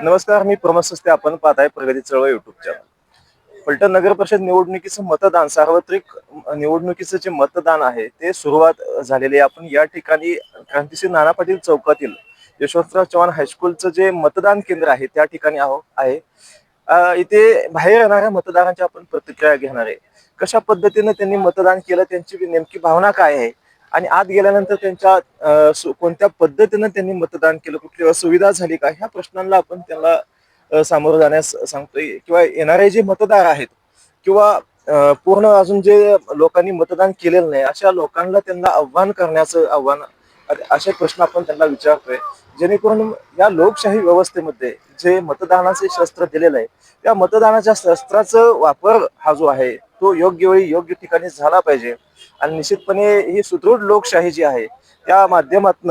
नमस्कार, मी प्रमोद सस्ते. आपण पाहताय प्रगती चळवळ युट्यूब चॅनल. फलटण नगर परिषद निवडणुकीचं मतदान, सार्वत्रिक निवडणुकीचं जे मतदान आहे ते सुरुवात झालेली आहे. आपण या ठिकाणी क्रांतिसिंह नाना पाटील चौकातील यशवंतराव चव्हाण हायस्कूलचं जे मतदान केंद्र आहे त्या ठिकाणी आहे. इथे बाहेर येणाऱ्या मतदारांच्या आपण प्रतिक्रिया घेणार आहे. कशा पद्धतीने त्यांनी मतदान केलं, त्यांची नेमकी भावना काय आहे आणि आत गेल्यानंतर त्यांच्या कोणत्या पद्धतीने त्यांनी मतदान केलं, कुठली असुविधा झाली का, ह्या प्रश्नांना आपण त्यांना सामोरं जाण्यास सांगतोय. किंवा येणारे जे मतदार आहेत किंवा पूर्ण अजून जे लोकांनी मतदान केलेलं नाही अशा लोकांना त्यांना आव्हान करण्याचं आव्हान, असे प्रश्न आपण त्यांना विचारतोय. जेणेकरून या लोकशाही व्यवस्थेमध्ये जे मतदानाचे शस्त्र दिलेलं आहे त्या मतदानाच्या शस्त्राचा वापर हा जो आहे तो योग्य वेळी योग्य ठिकाणी झाला पाहिजे. आणि निश्चितपणे ही सुदृढ लोकशाही जी आहे त्या माध्यमातून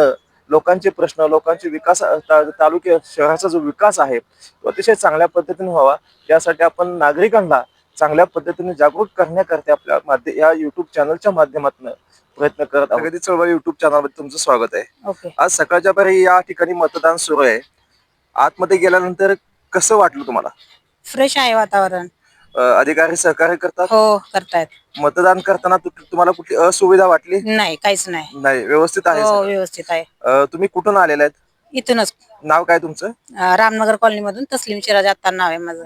लोकांचे प्रश्न, लोकांचे विकास, तालुक्या शहराचा जो विकास आहे तो अतिशय चांगल्या पद्धतीने व्हावा, यासाठी आपण नागरिकांना चांगल्या पद्धतीने जागरूक करण्याकरता आपल्या या युट्यूब चॅनलच्या माध्यमातून प्रयत्न करत आहोत. प्रगती चळवळ युट्यूब चॅनलमध्ये तुमचं स्वागत आहे. ओके. आज सकाळच्या पारी या ठिकाणी मतदान सुरू आहे. आतमध्ये गेल्यानंतर कसं वाटलं तुम्हाला? फ्रेश आहे वातावरण. अधिकारी सहकार्य करतात? हो, करतायत. मतदान करताना तुम्हाला कुठली असुविधा वाटली? नाही, काहीच नाही. नाही, व्यवस्थित आहे हो, सगळं? व्यवस्थित आहे. तुम्ही कुठून आलेले आहेत? इथूनच नाव काय तुमचं? रामनगर कॉलनी मधून तस्लीम शिराज आता नाव आहे माझं.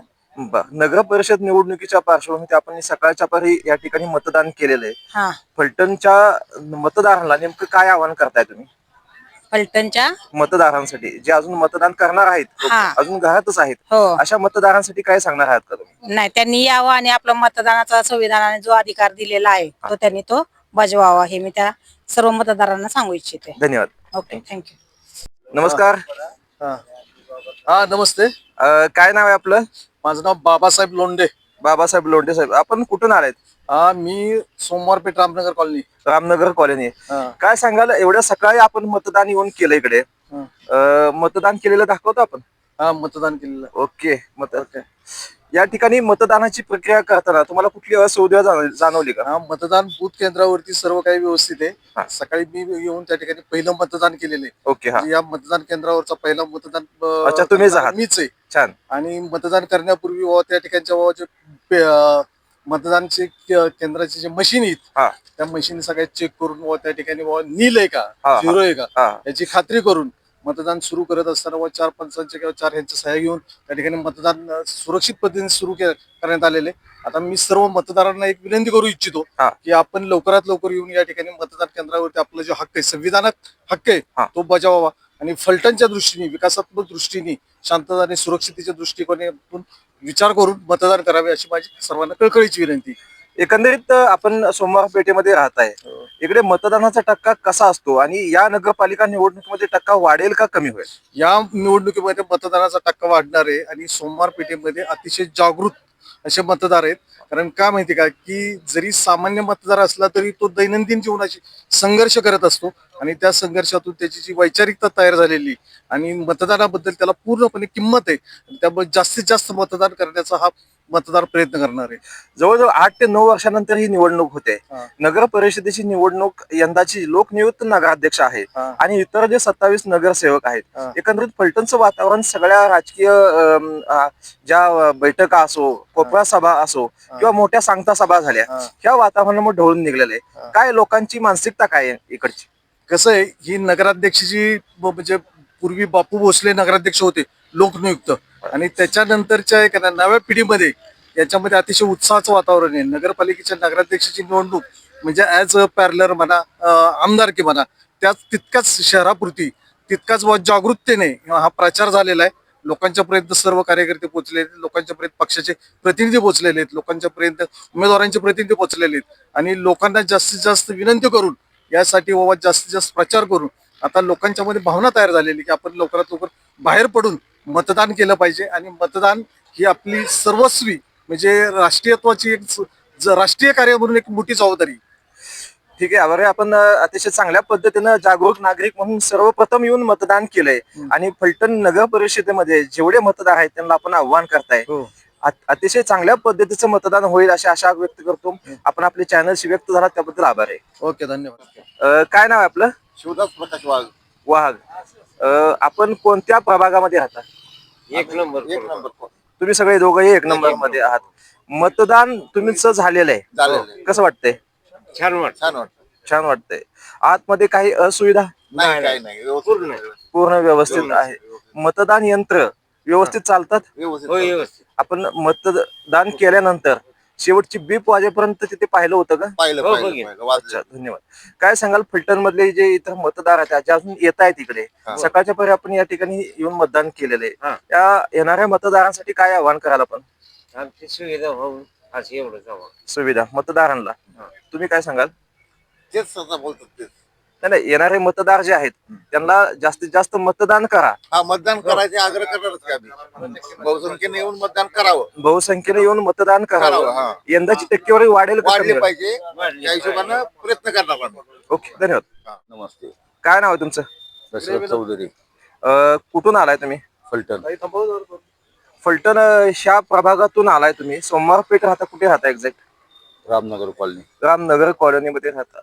नगर परिषद निवडणुकीच्या पार्श्वभूमीवर आपण सकाळच्या पारी या ठिकाणी मतदान केलेलं आहे. हा. फलटणच्या मतदारांना नेमकं काय आवाहन करताय तुम्ही? फलटणच्या मतदारांसाठी जे अजून मतदान करणार आहेत, हा. अजून घरातच आहेत, हो. अशा मतदारांसाठी काय सांगणार आहात का तुम्ही? नाही, त्यांनी यावं आणि आपला मतदानाचा संविधानाने जो अधिकार दिलेला आहे तो त्यांनी तो बजवावा, हे मी त्या सर्व मतदारांना सांगू इच्छिते. धन्यवाद. Okay, thank you. नमस्कार. हा नमस्ते. काय नाव आहे आपलं? माझं नाव बाबासाहेब लोंढे. बाबासाहेब लोंढे साहेब, आपण कुठून आलात? मी सोमवारपेठ रामनगर कॉलनी. रामनगर कॉलनी. हा. काय सांगाल, एवढ्या सकाळी आपण मतदान येऊन केलं इकडे, मतदान केलेलं दाखवतो आपण? हा, मतदान केलेलं. ओके. या ठिकाणी मतदानाची प्रक्रिया करताना तुम्हाला कुठली असुविधा जाणवली का? हा, मतदान बूथ केंद्रावरती सर्व काही व्यवस्थित हा. आहे. सकाळी मी येऊन त्या ठिकाणी पहिलं मतदान केलेलं आहे. ओके. हा, म्हणजे या मतदान केंद्रावरचा पहिला मतदान अच्छा, तुम्हीच आहात? मीच आहे. छान. आणि मतदान करण्यापूर्वी त्या ठिकाणच्या जे मतदानचे केंद्राचे जे मशीन आहेत हा. त्या मशीन सगळ्या चेक करून त्या ठिकाणी नील आहे का, हा. झिरो आहे का, हा. याची खात्री करून मतदान सुरू करत असताना 4 पंचांचे किंवा 4 ह्यांच्या सह्या घेऊन त्या ठिकाणी मतदान सुरक्षित पद्धतीने सुरू करण्यात आलेले. आता मी सर्व मतदारांना एक विनंती करू इच्छितो की आपण लवकरात लवकर येऊन या ठिकाणी मतदान केंद्रावरती आपला जो हक्क आहे, संविधानात हक्क आहे, तो बजावावा आणि फलटणच्या दृष्टीने, विकासात्मक दृष्टीने, शांतता आणि सुरक्षितेच्या दृष्टिकोनातून विचार करून मतदान करावे अशी माझी सर्वांना कळकळीची विनंती. एकंदरीत आपण सोमवार पेठेमध्ये राहत आहे, इकडे मतदानाचा टक्का कसा असतो आणि या नगरपालिका निवडणुकीमध्ये टक्का वाढेल का कमी होईल? या निवडणुकीमध्ये मतदानाचा टक्का वाढणार आहे आणि सोमवार पेठेमध्ये अतिशय जागृत असे मतदार आहेत. कारण का माहिती का, की जरी सामान्य मतदार असला तरी तो दैनंदिन जीवनाशी संघर्ष करत असतो आणि त्या संघर्षातून त्याची जी वैचारिकता तयार झालेली आणि मतदानाबद्दल त्याला पूर्णपणे किंमत आहे, त्यामुळे जास्तीत जास्त मतदान करण्याचा हा मतदार प्रयत्न करणार आहे. जवळजवळ 8 ते 9 वर्षानंतर ही निवडणूक होते. नगर परिषदेची निवडणूक यंदाची लोकनियुक्त नगराध्यक्ष आहे आणि इतर जे 27 नगरसेवक आहेत. एकंदरीत फलटणचं वातावरण सगळ्या राजकीय ज्या बैठका असो, कोपरा सभा असो किंवा मोठ्या सांगता सभा झाल्या, ह्या वातावरणामुळे ढवळून निघलेले. काय लोकांची मानसिकता काय आहे इकडची? कसं आहे, ही नगराध्यक्षाची म्हणजे पूर्वी बापू भोसले नगराध्यक्ष होते लोकनियुक्त, आणि त्याच्यानंतरच्या एक नव्या पिढीमध्ये याच्यामध्ये अतिशय उत्साहाचं वातावरण आहे. नगरपालिकेच्या नगराध्यक्षाची निवडणूक म्हणजे ऍज अ पॅरलर म्हणा, आमदारकी म्हणा, त्याच तितक्याच शहरापुरती तितकाच जागृततेने हा प्रचार झालेला आहे. लोकांच्या पर्यंत सर्व कार्यकर्ते पोहोचलेले, लोकांच्या पर्यंत पक्षाचे प्रतिनिधी पोहोचलेले आहेत, लोकांच्या पर्यंत उमेदवारांचे प्रतिनिधी पोहोचलेले आहेत आणि लोकांना जास्तीत जास्त विनंती करून यासाठी बाबा जास्तीत जास्त प्रचार करून आता लोकांच्या मध्ये भावना तयार झालेली की आपण लवकरात लवकर बाहेर पडून मतदान केलं पाहिजे आणि मतदान ही आपली सर्वस्वी म्हणजे राष्ट्रीयत्वाची एक राष्ट्रीय कार्य म्हणून एक मोठी जबाबदारी. ठीक आहे, बरं, आपण अतिशय चांगल्या पद्धतीनं जागरूक नागरिक म्हणून सर्वप्रथम येऊन मतदान केलंय आणि फलटण नगर परिषदेमध्ये जेवढे मतदार आहेत त्यांना आपण आव्हान करताय. अतिशय चांगल्या पद्धतीचं मतदान होईल अशी आशा व्यक्त करतो. आपण आपले चॅनलशी व्यक्त झाला त्याबद्दल आभार आहे. ओके, धन्यवाद. काय नाव आहे आपलं? शिवदास प्रकाश वाघ. वाघ. आपण कोणत्या प्रभागामध्ये राहता? एक नंबर एक नंबर तुम्ही सगळे दोघंही एक नंबर मध्ये आहात. मतदान तुमचं झालेलं आहे, झालेलं आहे. कसं वाटतंय? छान वाटत. छान वाटतं. छान वाटतंय. आतमध्ये काही असुविधा? नाही काही नाही व्यवस्थित पूर्ण व्यवस्थित आहे. मतदान यंत्र व्यवस्थित चालतात? व्यवस्थित हो चालतं. व्यवस्थित. आपण मतदान केल्यानंतर शेवटची बीप वाजेपर्यंत तिथे पाहिलं होतं का? पाहिलं हो, पाहिलं बघितलं. पाहिलं वाचलं. अच्छा, धन्यवाद. काय सांगाल फलटण मधले जे इतर मतदार आहेत जे अजून येत आहेत इकडे, हा. सकाळच्या परी आपण या ठिकाणी येऊन मतदान केलेलं आहे, हा. त्या येणाऱ्या मतदारांसाठी काय आव्हान कराल आपण? आमची सुविधा होऊन असं एवढं जावं. सुविधा मतदारांना तुम्ही काय सांगाल? तेच सध्या बोलतात तेच. नाही, येणारे मतदार जे आहेत त्यांना जास्तीत जास्त मतदान करा. हा मतदान करायचे आग्रह करणारच का आम्ही बहुसंख्येने येऊन मतदान करावं. बहुसंख्येने येऊन मतदान करावं, करावं. हा. यंदाची टक्केवारी वाढेल का कमी वाढले होईल? पाहिजे वाढले त्या हिशोबानं प्रयत्न करणार आम्ही. ओके, धन्यवाद. हा, नमस्ते. काय नाव आहे तुमचं? दशरथ चौधरी कुठून आलाय तुम्ही? फलटण. फलटण ह्या प्रभागातून आलाय तुम्ही. सोमवार पेठ राहता, कुठे राहता एक्झॅक्ट? रामनगर कॉलनी रामनगर कॉलनीमध्ये राहता.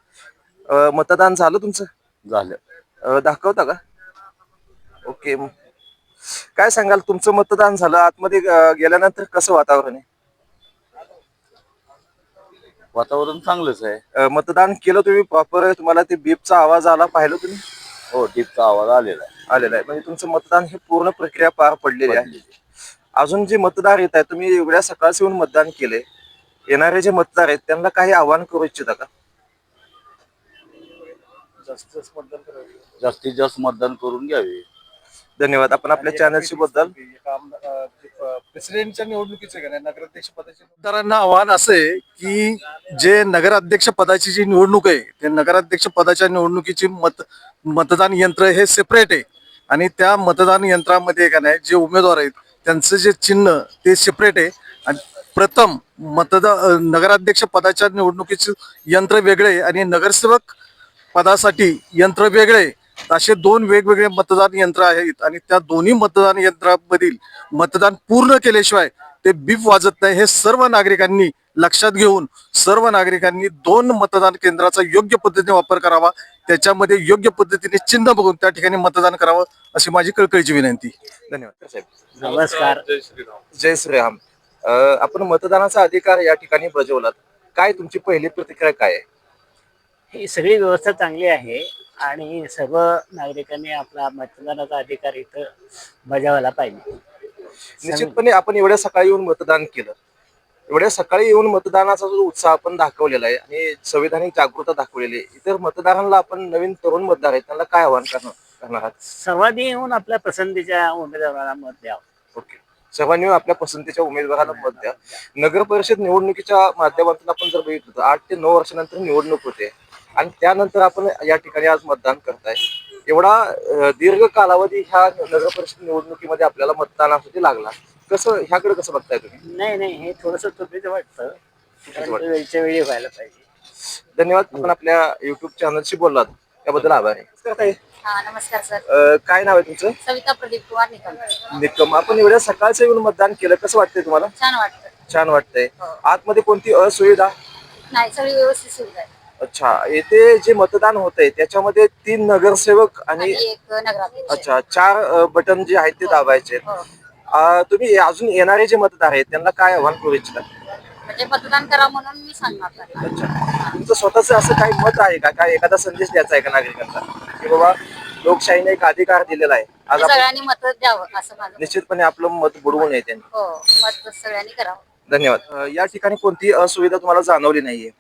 मतदान झालं तुमचं? झालं. दाखवता का? ओके. काय सांगाल, तुमचं मतदान झालं, आतमध्ये गेल्यानंतर कसं वातावरण आहे? वातावरण चांगलंच आहे. मतदान केलं तुम्ही प्रॉपर? तुम्हाला ते बीपचा आवाज आला, पाहिलं तुम्ही? हो टिपचा आवाज आलेला आहे. आलेला आहे. म्हणजे तुमचं मतदान हे पूर्ण प्रक्रिया पार पडलेली आहे. अजून जे मतदार येत आहेत, तुम्ही एवढ्या सकाळच येऊन मतदान केले, येणारे जे मतदार आहेत त्यांना काही आव्हान करू इच्छिता का? जास्तीत जास्त मतदान करून घ्यावे. धन्यवाद. आपण आपल्या चॅनलशी बद्दल प्रेसिडेंटच्या निवडणुकीचे नगराध्यक्ष पदाचे मतदारांना आव्हान असं आहे की जे नगराध्यक्ष पदाची जी निवडणूक आहे ते नगराध्यक्ष पदाच्या निवडणुकीची मतदान यंत्र हे सेपरेट आहे आणि त्या मतदान यंत्रामध्ये का नाही जे उमेदवार आहेत त्यांचं जे चिन्ह ते सेपरेट आहे आणि प्रथम नगराध्यक्ष पदाच्या निवडणुकीचे यंत्र वेगळे आणि नगरसेवक पदासाठी यंत्र वेगळे, असे दोन वेगवेगळे मतदान यंत्र आहेत आणि त्या दोन्ही मतदान यंत्रामधील मतदान पूर्ण केल्याशिवाय ते बीप वाजत नाही. हे सर्व नागरिकांनी लक्षात घेऊन सर्व नागरिकांनी दोन मतदान केंद्राचा योग्य पद्धतीने वापर करावा, त्याच्यामध्ये योग्य पद्धतीने चिन्ह बघून त्या ठिकाणी मतदान करावं अशी माझी कळकळीची विनंती. धन्यवाद साहेब. नमस्कार. जय श्रीराम. आपण मतदानाचा अधिकार या ठिकाणी बजावलात, काय तुमची पहिली प्रतिक्रिया काय आहे? ही सगळी व्यवस्था चांगली आहे आणि सर्व नागरिकांनी आपला मतदानाचा अधिकार इथं बजावला पाहिजे. निश्चितपणे आपण एवढ्या सकाळी येऊन मतदान केलं, एवढ्या सकाळी येऊन मतदानाचा जो उत्साह आपण दाखवलेला आहे आणि संविधानिक जागृतता दाखवलेली आहे, इतर मतदारांना, आपण नवीन तरुण मतदार आहेत त्यांना काय आवाहन करणार आहात? सर्वांनी येऊन आपल्या पसंतीच्या उमेदवाराला मत द्यावं. ओके. सर्वांनी आपल्या पसंतीच्या उमेदवाराला मत द्या. नगर परिषद निवडणुकीच्या माध्यमातून आपण जर बघितलं तर 8 ते 9 वर्षानंतर निवडणूक होते आणि त्यानंतर आपण या ठिकाणी आज मतदान करताय. एवढा दीर्घ कालावधी ह्या नगर परिषद निवडणुकीमध्ये आपल्याला मतदानासाठी लागला, कसं ह्याकडे कसं बघताय तुम्ही? नाही हे थोडंसं चुकीचं वाटतं, कारण ते वेळच्या वेळी व्हायला पाहिजे. धन्यवाद. आपण आपल्या युट्यूब चॅनलशी बोललात त्याबद्दल आभार आहे. हा, नमस्कार सर. काय नाव आहे तुमचं? सविता प्रदीप कुमार निकम. निकम. आपण एवढ्या सकाळचं येऊन मतदान केलं, कसं वाटतंय तुम्हाला? छान वाटतं. छान वाटतंय. आतमध्ये कोणती असुविधा? नाही, सगळी व्यवस्थित सुविधा आहे. अच्छा. येथे जे मतदान होतंय त्याच्यामध्ये 3 नगरसेवक आणि एक नगराध्यक्ष. अच्छा 4 बटन जे आहेत ते दाबायचे. हो. तुम्ही अजून येणारे जे मतदार आहेत त्यांना काय आव्हान करू इच्छिता? म्हणजे मतदान करा म्हणून मी सांगणार त्यांना. अच्छा. तुमचं स्वतःच असं काही मत आहे का, काय एखादा संदेश द्यायचा आहे का नागरिकांना की बाबा लोकशाहीने एक अधिकार दिलेला आहे, आज आपण सगळ्यांनी मत द्यावं असं माझं. निश्चितपणे आपलं मत बुडवू नये त्यांनी? हो, मत सगळ्यांनी करावं. धन्यवाद. या ठिकाणी कोणती असुविधा तुम्हाला जाणवली नाहीये,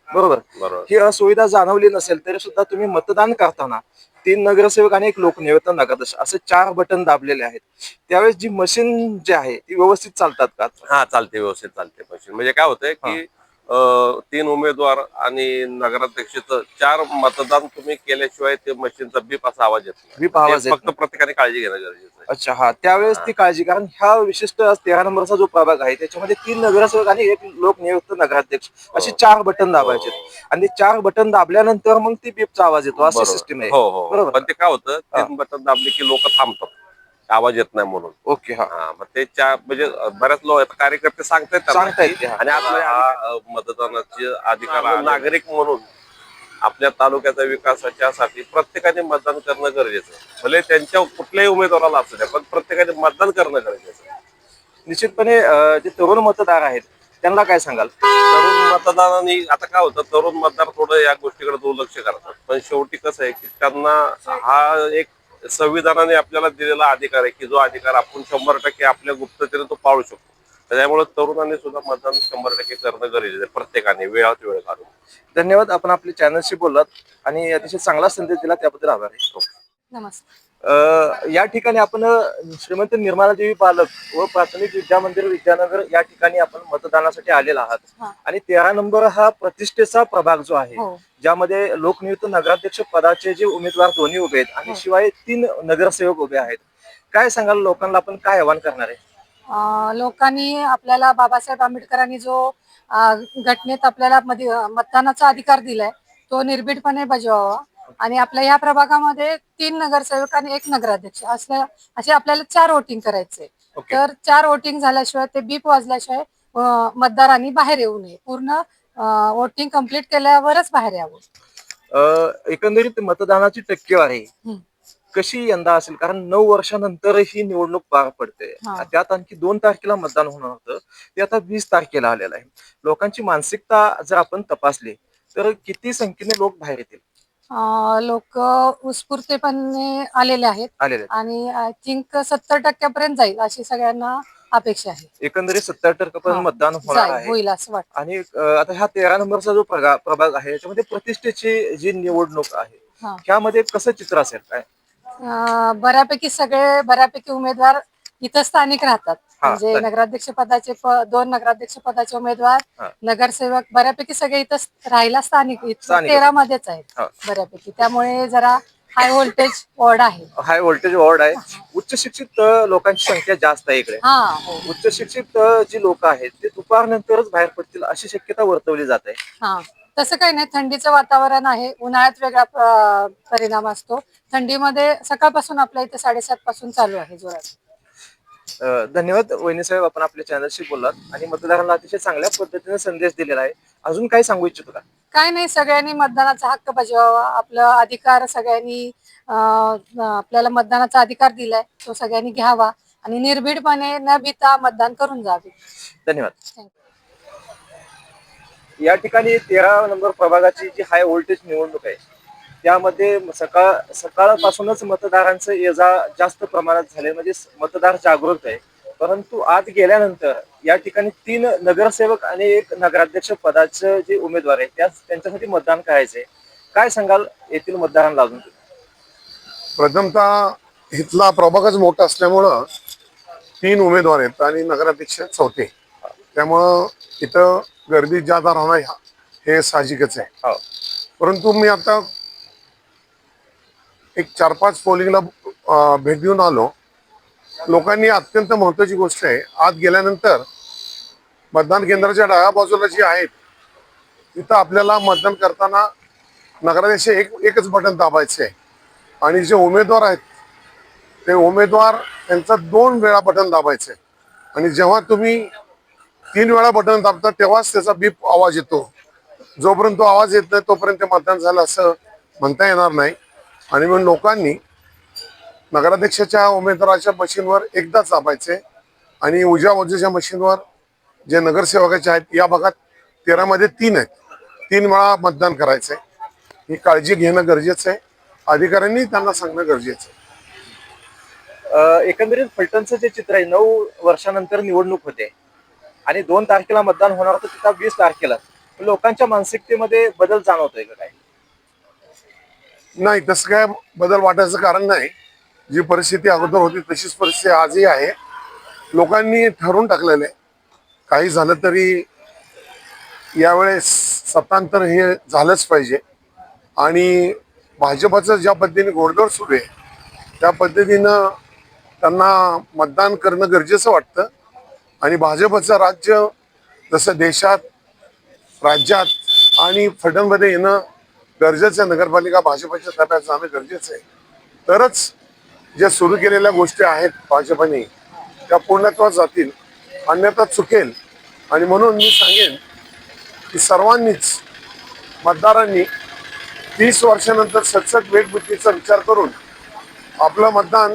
बरोबर? बरोबर. ही असुविधा जाणवली नसेल तरी सुद्धा तुम्ही मतदान करताना 3 नगरसेवक आणि एक लोकनियुक्त नगराध्यक्ष असे 4 बटन दाबलेले आहेत, त्यावेळेस जी मशीन जी आहे ती व्यवस्थित चालतात का? हा, चालते, व्यवस्थित चालते मशीन. म्हणजे काय होतंय की 3 उमेदवार आणि नगराध्यक्षाचं 4 मतदान तुम्ही केल्याशिवाय ते मशीनचा बीप असा आवाज येत नाही. बीप आवाज ते येत फक्त प्रत्येकाने काळजी घेणं गरजेचं आहे. अच्छा. हा, त्यावेळेस ती काळजी, कारण ह्या विशिष्ट 13 नंबरचा जो प्रभाग आहे त्याच्यामध्ये 3 नगरसेवक आणि एक लोकनियुक्त नगराध्यक्ष असे 4 बटन दाबायचे आणि 4 बटन दाबल्यानंतर मग ती बीपचा आवाज येतो, अशी बरोबर. सिस्टीम आहे. हो हो. बरोबर. पण ते काय होतं, 3 बटन दाबले की लोक थांबतात, आवाज येत नाही म्हणून. ओके. हा, हा, मग ते म्हणजे बऱ्याच लोक कार्यकर्ते सांगतायत त्यांना सांगतायत की- ते, हा. आणि आपल्या मतदानाचे अधिकार नागरिक म्हणून आपल्या तालुक्याच्या विकासाच्यासाठी प्रत्येकाने मतदान करणं गरजेचं आहे. भले त्यांच्या कुठल्याही उमेदवाराला असू द्या, पण प्रत्येकाने मतदान करणं गरजेचं आहे. निश्चितपणे जे तरुण मतदार आहेत त्यांना काय सांगाल? तरुण मतदारांनी आता काय होतं, तरुण मतदार थोडं या गोष्टीकडे दुर्लक्ष करतात, पण शेवटी कसं आहे की त्यांना हा एक संविधानाने आपल्याला दिलेला अधिकार आहे की जो अधिकार आपण 100% आपल्या गुप्ततेने तो पाळू शकतो. त्यामुळे तरुणांनी सुद्धा मतदान 100% करणं गरजेचं आहे, प्रत्येकाने वेळात वेळ काढून. धन्यवाद. आपण आपल्या चॅनलशी बोललात आणि अतिशय चांगला संदेश दिला, त्याबद्दल आभार आहे. नमस्कार. या ठिकाणी आपण श्रीमंत निर्मला देवी बालक व प्राथमिक विद्या मंदिर विद्यानगर या ठिकाणी आपण मतदानासाठी आलेला आहात. हा. आणि 13 नंबर हा प्रतिष्ठेचा प्रभाग जो आहे, हो. ज्यामध्ये लोकनियुक्त नगराध्यक्ष पदाचे जे उमेदवार दोन्ही उभे आहेत आणि हो. शिवाय 3 नगरसेवक उभे आहेत. काय सांगाल लोकांना, आपण काय आवाहन करणार आहे? लोकांनी आपल्याला बाबासाहेब आंबेडकरांनी जो घटनेत आपल्याला मतदानाचा अधिकार दिलाय तो निर्भीडपणे बजावावा आणि आपल्या या प्रभागामध्ये 3 नगरसेवक आणि 1 नगराध्यक्ष असे आपल्याला 4 वोटिंग करायचे. ओके. तर 4 वोटिंग झाल्याशिवाय ते बीप वाजल्याशिवाय मतदारांनी बाहेर येऊ नये. पूर्ण वोटिंग कंप्लीट केल्यावरच बाहेर यावं. एकंदरीत मतदानाची टक्केवारी हम्म. कशी यंदा असेल? कारण 9 वर्षानंतर ही निवडणूक पार पडते. हा. त्यात आणखी 2 तारखेला मतदान होणार होतं, ते आता 20 तारखेला आलेलं आहे. लोकांची मानसिकता जर आपण तपासली तर किती संख्येने लोक बाहेर येतील? लोक उत्स्फूर्तपणे आलेले आहेत आलेले आहेत. आणि आय थिंक 70% जाईल अशी सगळ्यांना अपेक्षा आहे. एकंदरीत 70% पर्यंत हा. मतदान होणार आहे. होईल असं वाटतं. आणि आता हा 13 नंबरचा जो प्रभाग आहे, याच्यामध्ये प्रतिष्ठेची जी निवडणूक आहे, हा. त्यामध्ये कसं चित्र असेल काय? बऱ्यापैकी उमेदवार इथं स्थानिक राहतात. हा, म्हणजे स्थानिक. नगराध्यक्ष पदाचे 2 नगराध्यक्ष पदाचे उमेदवार, हा. नगरसेवक बऱ्यापैकी सगळे इथं राहायला स्थानिक स्थानिक. 13 मध्येच आहेत हा. बऱ्यापैकी. त्यामुळे जरा हाय व्होल्टेज वॉर्ड आहे. हाय व्होल्टेज वॉर्ड आहे. उच्च शिक्षित लोकांची संख्या जास्त आहे इकडे. हा. हो. उच्च शिक्षित जी लोक आहेत ते दुपारनंतरच बाहेर पडतील अशी शक्यता वर्तवली जात आहे. हा. तसं काही नाही, थंडीचं वातावरण आहे. उन्हाळ्यात वेगळा परिणाम असतो. थंडीमध्ये सकाळपासून आपल्या इथे 7:30 पासून चालू आहे जोरात. धन्यवाद वहिनी साहेब, आपण आपल्या चॅनलशी बोललात आणि मतदारांना अतिशय चांगल्या पद्धतीने संदेश दिलेला आहे. अजून काय सांगू इच्छितो का? काय नाही, सगळ्यांनी मतदानाचा हक्क बजावावा. आपला अधिकार सगळ्यांनी आपल्याला मतदानाचा अधिकार दिलाय तो सगळ्यांनी घ्यावा आणि निर्भीडपणे न भीता मतदान करून जावे. धन्यवाद. या ठिकाणी 13 नंबर प्रभागाची जी हाय व्होल्टेज निवडणूक आहे, त्यामध्ये सकाळपासूनच मतदारांचं ये जा जास्त प्रमाणात झाले, म्हणजे मतदार जागृत आहे. परंतु आत गेल्यानंतर या ठिकाणी 3 नगरसेवक आणि 1 नगराध्यक्ष पदाचे जे उमेदवार आहेत त्यांच्यासाठी मतदान करायचंय. काय सांगाल येथील मतदारांना? अजून प्रथमतः इथला प्रभागच मोठा असल्यामुळं 3 उमेदवार आहेत आणि नगराध्यक्ष 4. त्यामुळं इथं गर्दी जादा राहणार हे साहजिकच आहे. हो. परंतु मी आता एक 4-5 पोलिंगला भेट देऊन आलो. लोकांनी अत्यंत महत्वाची गोष्ट आहे, आत गेल्यानंतर मतदान केंद्राच्या डाव्या बाजूला जी आहेत तिथं आपल्याला मतदान करताना नगराध्यक्ष एकच बटन दाबायचं आहे आणि जे उमेदवार आहेत ते उमेदवार त्यांचा 2 वेळा बटन दाबायचं आहे. आणि जेव्हा तुम्ही 3 वेळा बटन दाबता तेव्हाच त्याचा बीप आवाज येतो. जोपर्यंत तो आवाज येत नाही तोपर्यंत मतदान झालं असं म्हणता येणार नाही. आणि म्हणून लोकांनी नगराध्यक्षाच्या उमेदवाराच्या मशीनवर एकदाच दाबायचे आणि उजव्या बाजूच्या मशीनवर जे नगरसेवकाचे आहेत, या भागात 13 मध्ये 3 आहेत, 3 वेळा मतदान करायचंय. ही काळजी घेणं गरजेचं आहे. अधिकाऱ्यांनी त्यांना सांगणं गरजेचं आहे. एकंदरीत फलटणचं जे चित्र आहे, 9 वर्षानंतर निवडणूक होते आणि 2 तारखेला मतदान होणार होतं, तिथं 20 तारखेला. लोकांच्या मानसिकतेमध्ये बदल जाणवतोय का काय? नाही, तसं काय बदल वाटायचं कारण नाही. जी परिस्थिती अगोदर होती तशीच परिस्थिती आजही आहे. लोकांनी ठरवून टाकलेलं आहे, काही झालं तरी यावेळेस सत्तांतर हे झालंच पाहिजे. आणि भाजपचं ज्या पद्धतीने घोडदौड सुरू आहे त्या पद्धतीनं त्यांना मतदान करणं गरजेचं वाटतं. आणि भाजपचं राज्य जसं देशात, राज्यात आणि फलटणमध्ये येणं गरजेचं आहे. नगरपालिका भाजपच्या ताब्यात जाणं गरजेचं आहे. तरच जे सुरू केलेल्या गोष्टी आहेत भाजपने त्या पूर्णत्वात जातील, अन्यथा चुकेल. आणि म्हणून मी सांगेन की सर्वांनीच, मतदारांनी 30 वर्षानंतर सतसत वेटबुद्धीचा विचार करून आपलं मतदान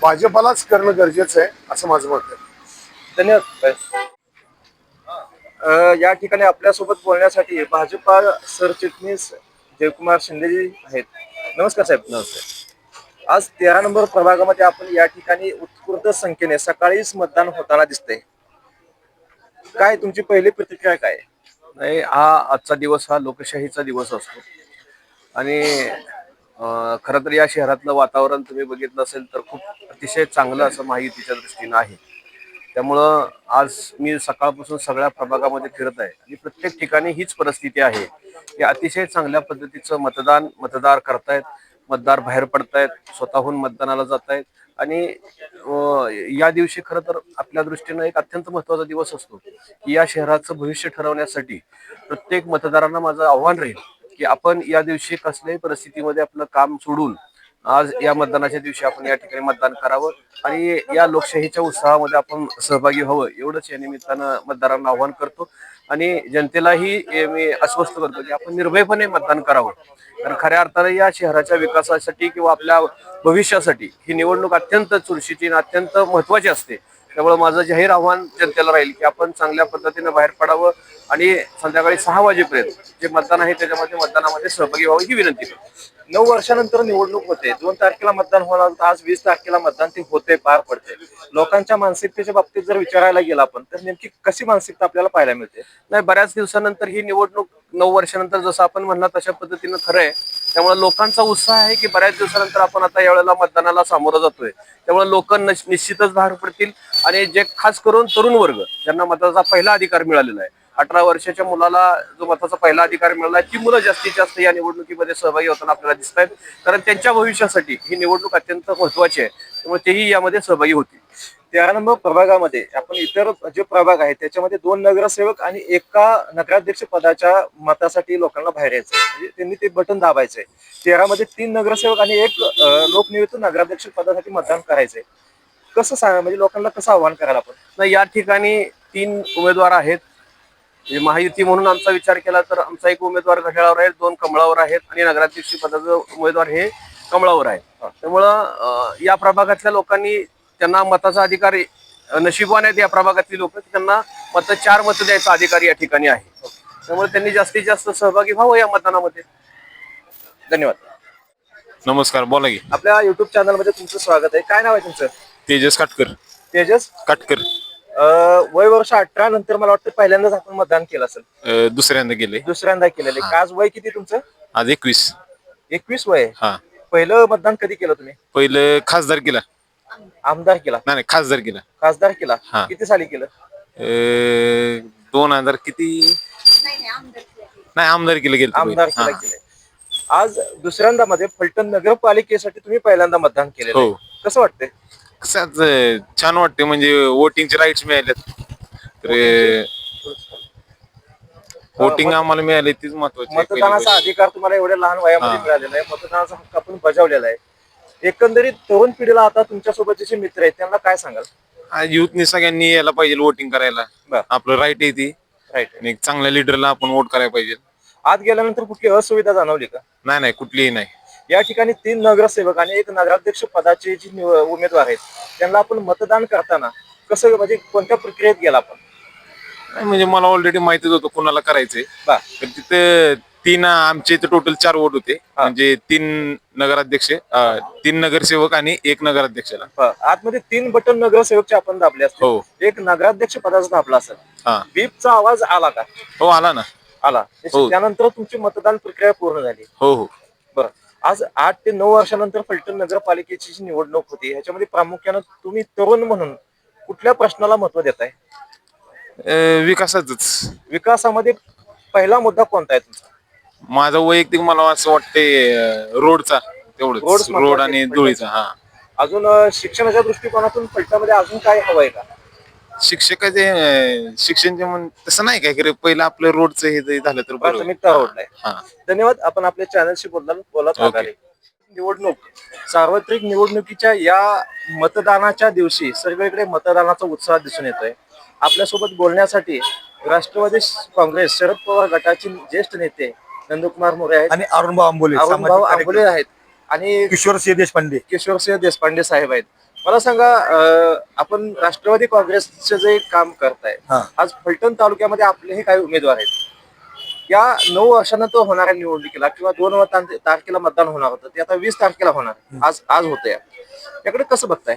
भाजपालाच करणं गरजेचं आहे असं माझं मत आहे. धन्यवाद. या ठिकाणी आपल्यासोबत बोलण्यासाठी भाजपा सरचिटणीस जयकुमार शिंदेजी आहेत. नमस्कार साहेब. नमस्कार. आज 13 नंबर प्रभागामध्ये आपण या ठिकाणी उत्स्फूर्त संख्येने सकाळीच मतदान होताना दिसतंय. काय तुमची पहिली प्रतिक्रिया काय? नाही, हा आजचा दिवस हा लोकशाहीचा दिवस असतो आणि खरं तर या शहरातलं वातावरण तुम्ही बघितलं असेल तर खूप अतिशय चांगलं असं महायुतीच्या दृष्टीनं आहे. त्यामुळं आज मी सकाळपासून सगळ्या प्रभागामध्ये फिरत आहे आणि प्रत्येक ठिकाणी हीच परिस्थिती आहे की अतिशय चांगल्या पद्धतीचं मतदार करतायत, मतदार बाहेर पडतायत, स्वतःहून मतदानाला जात आहेत आणि या दिवशी खरं तर आपल्या दृष्टीनं एक अत्यंत महत्वाचा दिवस असतो की या शहराचं भविष्य ठरवण्यासाठी प्रत्येक मतदारांना माझं आव्हान राहील की आपण या दिवशी कसल्याही परिस्थितीमध्ये आपलं काम सोडून आज या मतदानाच्या दिवशी आपण या ठिकाणी मतदान करावं आणि या लोकशाहीच्या उत्साहामध्ये आपण सहभागी व्हावं एवढंच या निमित्तानं मतदारांना आव्हान करतो आणि जनतेलाही मी आश्वस्त करतो की आपण निर्भयपणे मतदान करावं. कारण खऱ्या अर्थानं या शहराच्या विकासासाठी किंवा आपल्या भविष्यासाठी ही निवडणूक अत्यंत चुरशीची आणि अत्यंत महत्वाची असते. त्यामुळे माझं जाहीर आव्हान जनतेला राहील की आपण चांगल्या पद्धतीनं बाहेर पडावं आणि संध्याकाळी 6 वाजेपर्यंत जे मतदान आहे त्याच्यामध्ये मतदानामध्ये सहभागी व्हावं ही विनंती करतो. 9 वर्षानंतर निवडणूक होते. 2 तारखेला मतदान होणार होतं. आज 20 तारखेला मतदान ते होते, पार पडते. लोकांच्या मानसिकतेच्या बाबतीत जर विचारायला गेला आपण तर नेमकी कशी मानसिकता आपल्याला पाहायला मिळते? नाही, बऱ्याच दिवसानंतर ही निवडणूक 9 वर्षानंतर जसं आपण म्हणला तशा पद्धतीनं खरं आहे. त्यामुळे लोकांचा उत्साह आहे की बऱ्याच दिवसानंतर आपण आता यावेळेला मतदानाला सामोरं जातोय. त्यामुळे लोक निश्चितच बाहेर पडतील आणि जे खास करून तरुण वर्ग ज्यांना मताचा पहिला अधिकार मिळालेला आहे, 18 वर्षाच्या मुलाला जो मताचा पहिला अधिकार मिळाला आहे, ती मुलं जास्तीत जास्त या निवडणुकीमध्ये सहभागी होताना आपल्याला दिसत आहेत. कारण त्यांच्या भविष्यासाठी ही निवडणूक अत्यंत महत्वाची आहे. त्यामुळे तेही यामध्ये सहभागी होतील. 13 नंबर प्रभागामध्ये आपण इतर जे प्रभाग आहेत त्याच्यामध्ये 2 नगरसेवक आणि एका नगराध्यक्ष पदाच्या मतासाठी लोकांना बाहेर यायचंय. म्हणजे त्यांनी ते बटन दाबायचंय. 13 मध्ये 3 नगरसेवक आणि एक लोकनियुक्त नगराध्यक्ष पदासाठी मतदान करायचंय. कसं सांगा, म्हणजे लोकांना कसं आव्हान करायला आपण? नाही, या ठिकाणी 3 उमेदवार आहेत. म्हणजे महायुती म्हणून आमचा विचार केला तर आमचा एक उमेदवार घड्याळावर आहे, 2 कमळावर आहेत आणि नगराध्यक्ष पदाचे उमेदवार हे कमळावर आहेत. त्यामुळं या प्रभागातल्या लोकांनी त्यांना मताचा अधिकार नशिबवान आहेत या प्रभागातली लोक, त्यांना 4 मतं द्यायचा अधिकार या ठिकाणी आहे. त्यामुळे त्यांनी जास्तीत जास्त सहभागी व्हावं या मतदानामध्ये. धन्यवाद. नमस्कार, बोला की. आपल्या युट्यूब चॅनल मध्ये तुमचं स्वागत आहे. काय नाव आहे तुमचं? तेजस काटकर. तेजस काटकर. वय वर्ष 18 नंतर मला वाटतं पहिल्यांदाच आपण मतदान केलं असेल. दुसऱ्यांदा गेले. दुसऱ्यांदा केलेलं आहे. आज वय किती तुमचं? आज 21. 21 वय आहे. हा. पहिलं मतदान कधी केलं तुम्ही? पहिलं खासदार केला. आमदार केला? नाही, खासदार केला. खासदार केला. हा. किती साली केलं? 2000 किती. नाही, आमदार केलं गेलं. आमदार केला केलंय. आज दुसऱ्यांदा मध्ये फलटण नगरपालिकेसाठी तुम्ही पहिल्यांदा मतदान केलेलं आहे. हो. कसं वाटतंय? कसं छान वाटते, म्हणजे वोटिंगचे राईट्स मिळालेत तर वोटिंग आम्हाला मिळाले तीच महत्वाची आहे. मतदानाचा अधिकार तुम्हाला एवढ्या लहान वयामध्ये मिळालेला आहे. मतदानाचा हक्क आपण बजावलेला आहे. एकंदरीत तरुण पिढीला आता तुमच्या सोबत जे मित्र आहेत त्यांना काय सांगाल? आज युथनी सगळ्यांनी यायला पाहिजे वोटिंग करायला. बरं. आपलं राईट आहे ती. राईट. आणि एक चांगल्या लिडरला आपण वोट करायला पाहिजे. आत गेल्यानंतर कुठली असुविधा जाणवली का? नाही, कुठलीही नाही. या ठिकाणी 3 नगरसेवक आणि एक नगराध्यक्ष पदाचे जे उमेदवार आहेत त्यांना आपण मतदान करताना कसं, म्हणजे कोणत्या प्रक्रियेत गेला आपण? नाही, म्हणजे मला ऑलरेडी माहितीच होतं कोणाला करायचंय. बरं. तर तिथे 3 आमचे इथे टोटल 4 वोट होते. म्हणजे 3 नगराध्यक्ष, 3 नगरसेवक आणि 1 नगराध्यक्षाला. आतमध्ये 3 बटन नगरसेवकचे आपण दाबले असते. हो. एक नगराध्यक्ष पदाचा दाबला असेल. हा. बीपचा आवाज आला का? हो, आला ना. आला. हो. त्यानंतर तुमची मतदान प्रक्रिया पूर्ण झाली. हो. बरं. आज 8 ते 9 वर्षानंतर फलटण नगरपालिकेची जी निवडणूक होती ह्याच्यामध्ये प्रामुख्यानं तुम्ही तरुण म्हणून कुठल्या प्रश्नाला महत्व देताय? विकासाच. विकासामध्ये पहिला मुद्दा कोणता आहे तुमचा? माझा वैयक्तिक मला असं वाटतंय रोडचा, तेवढंच. रोड आणि धुळीचा. हा. अजून शिक्षणाच्या दृष्टिकोनातून फलटणमध्ये अजून काय हवंय का? शिक्षकाचे शिक्षण तसं नाही काय की पहिलं आपलं रोडचं हे जरी झालं तर बरोबर. प्राथमिकता रोडला आहे. हा. धन्यवाद. आपण आपल्या चॅनलशी बोलत ओके. आहात. निवडणूक, सार्वत्रिक निवडणुकीच्या या मतदानाच्या दिवशी सगळीकडे मतदानाचा उत्साह दिसून येतोय. आपल्यासोबत बोलण्यासाठी राष्ट्रवादी काँग्रेस शरद पवार गटाचे ज्येष्ठ नेते नंदकुमार मोरे आहेत, आणि अरुणभाऊ आंबोले अरुणभाऊ सामाजिक आंबोले कार्यकर्ते, आहेत आणि किशोरसिंह देशपांडे. किशोरसिंह देशपांडे साहेब आहेत. मला सांगा, आपण राष्ट्रवादी काँग्रेसचे जे काम करताय, हा. आज फलटण तालुक्यामध्ये आपलेही काही उमेदवार आहेत. या 9 वर्षानंतर होणाऱ्या निवडणुकीला किंवा 2 तारखेला मतदान होणार होतं, ते आता 20 तारखेला होणार. आज होतंय. याकडे कसं बघताय?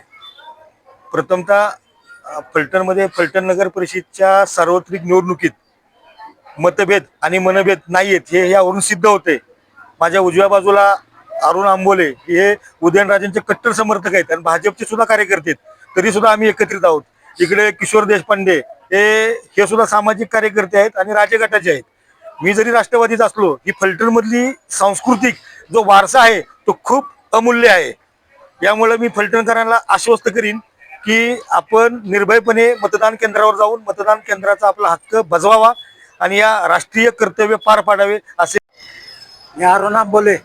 प्रथमतः फलटणमध्ये फलटण नगर परिषदच्या सार्वत्रिक निवडणुकीत मतभेद आणि मनभेद नाहीयेत हे यावरून सिद्ध होते. माझ्या उजव्या बाजूला अरुण आंबोले हे उदयनराजेंचे कट्टर समर्थक आहेत आणि भाजपचे सुद्धा कार्यकर्ते आहेत, तरी सुद्धा आम्ही एकत्रित आहोत. इकडे किशोर देशपांडे हे सुद्धा सामाजिक कार्यकर्ते आहेत आणि राजे गटाचे आहेत. मी जरी राष्ट्रवादीच असलो, ही फलटण मधली सांस्कृतिक जो वारसा आहे तो खूप अमूल्य आहे. यामुळे मी फलटणकरांना आश्वस्त करीन की आपण निर्भयपणे मतदान केंद्रावर जाऊन मतदान केंद्राचा आपला हक्क बजवावा आणि या राष्ट्रीय कर्तव्य पार पाडावे असे. मी अरुण आंबोले,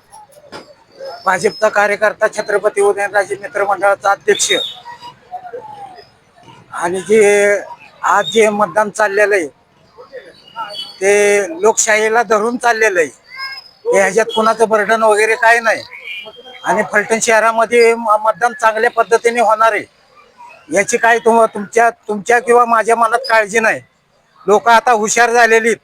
भाजपचा कार्यकर्ता, छत्रपती उदयनराजे मित्रमंडळाचा अध्यक्ष. आणि आज जे मतदान चाललेलं आहे ते लोकशाहीला धरून चाललेलं आहे. ह्याच्यात कुणाचं बर्डन वगैरे काय नाही आणि फलटण शहरामध्ये मतदान चांगल्या पद्धतीने होणार आहे याची काय तुमच्या किंवा माझ्या मनात काळजी नाही. लोक आता हुशार झालेली आहेत.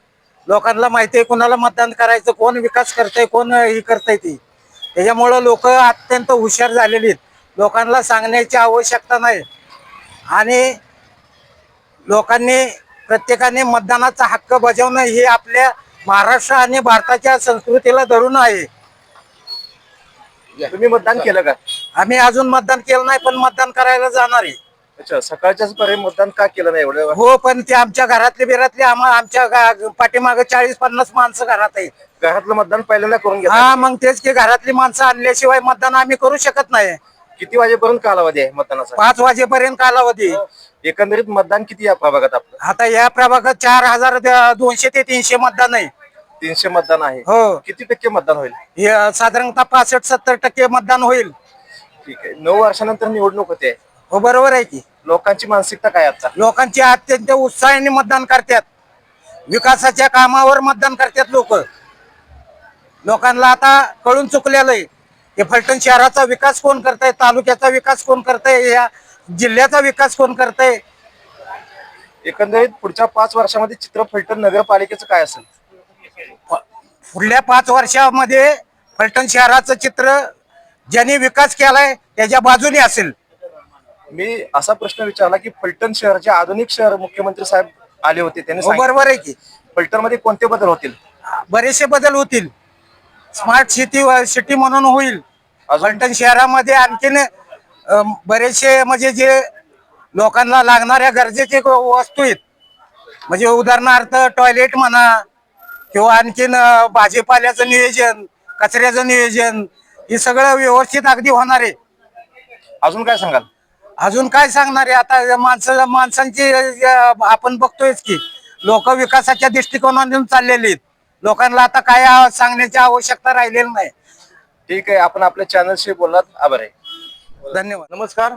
लोकांना माहिती आहे कोणाला मतदान करायचं, कोण विकास करतंय, कोण हे करतंय ती. त्याच्यामुळं लोक अत्यंत हुशार झालेली आहेत. लोकांना सांगण्याची आवश्यकता नाही आणि लोकांनी प्रत्येकाने मतदानाचा हक्क बजावणं हे आपल्या महाराष्ट्र आणि भारताच्या संस्कृतीला धरून आहे. तुम्ही मतदान केलं का? आम्ही अजून मतदान केलं नाही, पण मतदान करायला जाणार आहे. अच्छा, सकाळच्याच पर्यंत मतदान का केलं नाही एवढं? हो, पण ते आमच्या घरातले आमच्या पाठीमागे 40-50 माणसं घरात आहेत. घरातलं मतदान पहिल्यांदा करून घ्या. हा, मग तेच की, घरातली माणसं आणल्याशिवाय मतदान आम्ही करू शकत नाही. किती वाजेपर्यंत कालावधी आहे मतदानाचा? 5 वाजेपर्यंत कालावधी. एकंदरीत मतदान किती या प्रभागात आपलं? आता या प्रभागात 4200 ते 300 मतदान आहे. 300 मतदान आहे. हो, किती टक्के मतदान होईल? हे साधारणतः 65-70% मतदान होईल. ठीक आहे. 9 वर्षानंतर निवडणूक होते. हो, बरोबर आहे की. लोकांची मानसिकता काय आता? लोकांची अत्यंत उत्साहाने मतदान करतात. विकासाच्या कामावर मतदान करतात लोक. लोकांना आता कळून चुकलेलं आहे की फलटण शहराचा विकास कोण करताय, तालुक्याचा विकास कोण करताय, या जिल्ह्याचा विकास कोण करताय. एकंदरीत पुढच्या 5 वर्षामध्ये चित्र फलटण नगरपालिकेचं काय असेल? पुढल्या 5 वर्षामध्ये फलटण शहराचं चित्र ज्यांनी विकास केलाय त्याच्या बाजूने असेल. मी असा प्रश्न विचारला की फलटण शहराचे आधुनिक शहर मुख्यमंत्री साहेब आले होते, त्यांनी हो, बरोबर आहे की. फलटण मध्ये कोणते बदल होतील? बरेचसे बदल होतील. स्मार्ट सिटी म्हणून होईल. फलटण शहरामध्ये आणखीन बरेचसे म्हणजे जे लोकांना लागणाऱ्या गरजेचे वस्तू आहेत, म्हणजे उदाहरणार्थ टॉयलेट म्हणा किंवा आणखीन भाजीपाल्याचं नियोजन, कचऱ्याचं नियोजन, हे सगळं व्यवस्थित अगदी होणार आहे. अजून काय सांगाल? अजून काय सांगणार आहे, आता माणसांची आपण बघतोयच की लोक विकासाच्या दृष्टिकोनातून चाललेली आहेत. लोकांना आता काय सांगण्याची आवश्यकता राहिलेली नाही. ठीक आहे, आपण आपल्या चॅनलशी बोललात, आभार आहे. धन्यवाद. नमस्कार.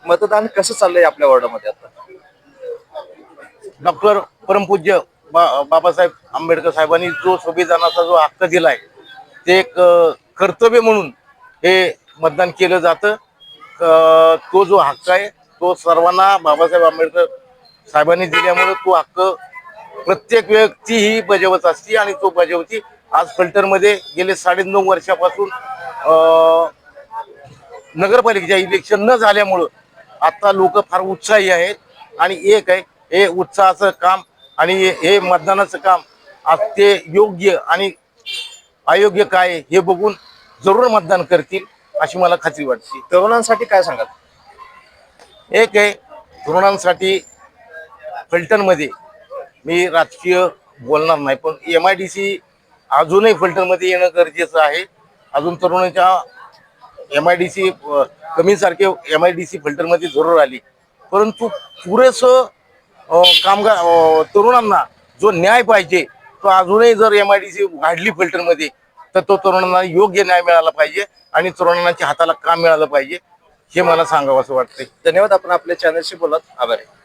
मतदान कसं चाललंय आपल्या वॉर्डामध्ये आता? डॉक्टर परमपूज्य बाबासाहेब आंबेडकर साहेबांनी जो संविधानाचा जो हक्क दिलाय ते एक कर्तव्य म्हणून हे मतदान केलं जातं. तो जो हक्क आहे तो सर्वांना बाबासाहेब आंबेडकर साहेबांनी दिल्यामुळे तो हक्क प्रत्येक व्यक्ती ही बजावत असते आणि तो बजावती. आज फलटणमध्ये गेले 9.5 वर्षापासून नगरपालिकेच्या इलेक्शन न झाल्यामुळं आता लोक फार उत्साही आहेत आणि एक आहे हे उत्साहाचं काम आणि हे मतदानाचं काम आज ते योग्य आणि अयोग्य काय हे बघून जरूर मतदान करतील अशी मला खात्री वाटते. तरुणांसाठी काय सांगाल? एक आहे तरुणांसाठी फलटणमध्ये मी राजकीय बोलणार नाही, पण MIDC अजूनही फलटणमध्ये येणं गरजेचं आहे. अजून तरुणांच्या MIDC कमीसारखे MIDC फलटणमध्ये जरूर आली, परंतु पुरेसं कामगार तरुणांना जो न्याय पाहिजे तो अजूनही जर MIDC वाढली फलटणमध्ये तर तो तरुणांना योग्य न्याय मिळाला पाहिजे आणि तरुणांच्या हाताला काम मिळालं पाहिजे हे मला सांगावं असं वाटतंय. धन्यवाद. आपण आपल्या चॅनलशी बोललात, आभार आहे.